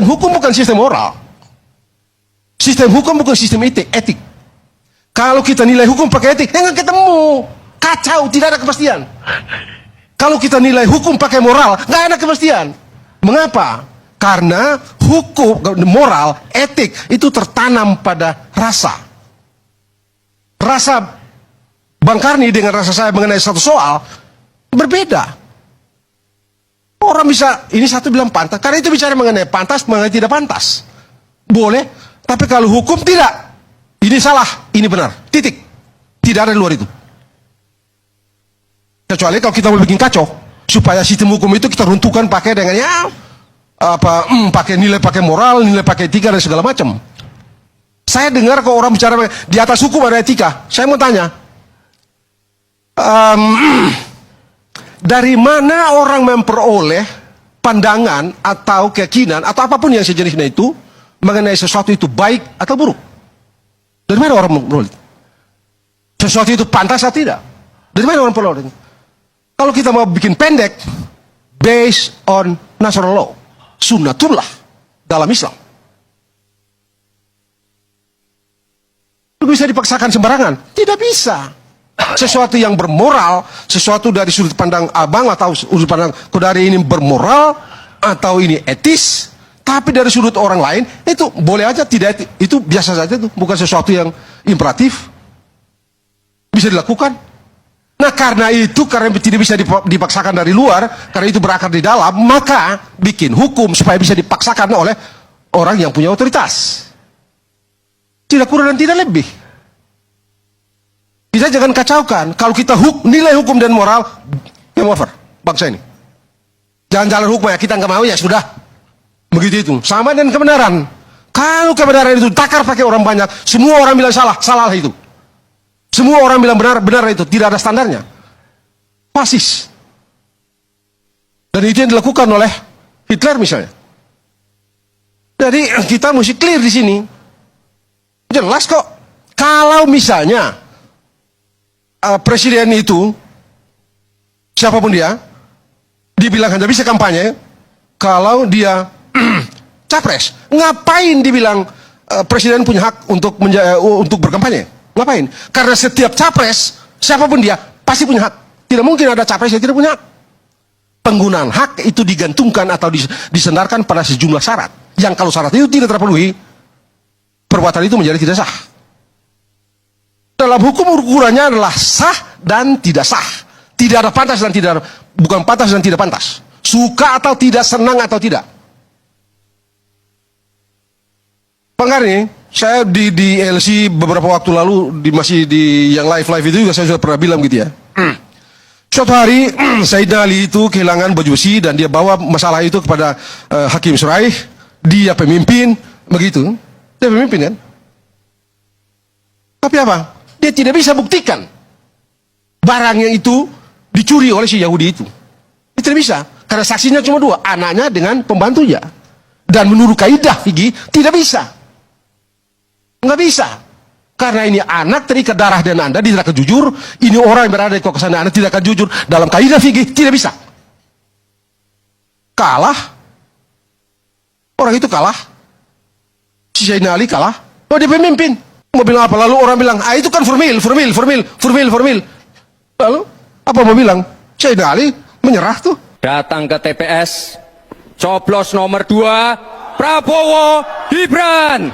Hukum bukan sistem moral. Sistem hukum bukan sistem etik. Kalau kita nilai hukum pakai etik, nggak ketemu. Kacau, tidak ada kepastian. Kalau kita nilai hukum pakai moral, nggak ada kepastian. Mengapa? Karena hukum, moral, etik itu tertanam pada rasa. Rasa Bang Karni dengan rasa saya mengenai satu soal berbeda. Orang bisa, ini satu bilang pantas, karena itu bicara mengenai pantas, mengenai tidak pantas. Boleh, tapi kalau hukum tidak. Ini salah, ini benar. Titik. Tidak ada di luar itu. Kecuali kalau kita mau bikin kacau, supaya sistem hukum itu kita runtuhkan pakai dengan pakai nilai, pakai moral, nilai, pakai etika dan segala macam. Saya dengar kalau orang bicara di atas hukum ada etika. Saya mau tanya, dari mana orang memperoleh pandangan atau keyakinan atau apapun yang sejenisnya itu mengenai sesuatu itu baik atau buruk? Dari mana orang memperoleh? Sesuatu itu pantas atau tidak? Dari mana orang memperoleh? Kalau kita mau bikin pendek, based on natural law, sunnatullah dalam Islam. Itu bisa dipaksakan sembarangan? Tidak bisa. Sesuatu yang bermoral, sesuatu dari sudut pandang abang atau sudut pandang dari ini bermoral atau ini etis, tapi dari sudut orang lain itu boleh aja tidak etis, itu biasa saja, itu bukan sesuatu yang imperatif, bisa dilakukan. Nah karena itu, karena tidak bisa dipaksakan dari luar, karena itu berakar di dalam, maka bikin hukum supaya bisa dipaksakan oleh orang yang punya otoritas, tidak kurang dan tidak lebih. Kita jangan kacaukan. Kalau kita nilai hukum dan moral, game over bangsa ini. Jangan jalan hukum ya, kita nggak mau ya sudah. Begitu itu. Sama dengan kebenaran. Kalau kebenaran itu takar pakai orang banyak, semua orang bilang salah, salah itu. Semua orang bilang benar, benar itu. Tidak ada standarnya. Fasis. Dan itu yang dilakukan oleh Hitler misalnya. Jadi kita mesti clear di sini. Jelas kok. Kalau misalnya presiden itu, siapapun dia, dibilang hanya bisa kampanye kalau dia capres. Ngapain dibilang presiden punya hak untuk berkampanye? Ngapain? Karena setiap capres, siapapun dia, pasti punya hak. Tidak mungkin ada capres yang tidak punya hak. Penggunaan hak itu digantungkan atau disandarkan pada sejumlah syarat. Yang kalau syarat itu tidak terpenuhi, perbuatan itu menjadi tidak sah. Dalam hukum ukurannya adalah sah dan tidak sah. Tidak ada pantas dan tidak, bukan pantas dan tidak pantas. Suka atau tidak, senang atau tidak. Bang Karni, saya di LC beberapa waktu lalu, masih di yang live itu juga saya sudah pernah bilang gitu ya. Suatu hari Sayyidina Ali itu kehilangan baju besi dan dia bawa masalah itu kepada Hakim Suraih. Dia pemimpin, begitu. Dia pemimpin kan. Tapi apa? Dia tidak bisa buktikan barangnya itu dicuri oleh si Yahudi itu. Dia tidak bisa. Karena saksinya cuma dua, anaknya dengan pembantunya. Dan menurut kaidah fikih tidak bisa. Nggak bisa. Karena ini anak terikat darah dan Anda tidak akan jujur. Ini orang yang berada di kekuasaan Anda tidak akan jujur. Dalam kaidah fikih tidak bisa. Kalah. Orang itu kalah. Si Sayyidina Ali kalah. Oh dia pemimpin. Mau bilang apa? Lalu orang bilang, itu kan formil. Lalu apa mau bilang? Sayyidina Ali menyerah tuh. Datang ke TPS, coblos nomor 2, Prabowo Gibran.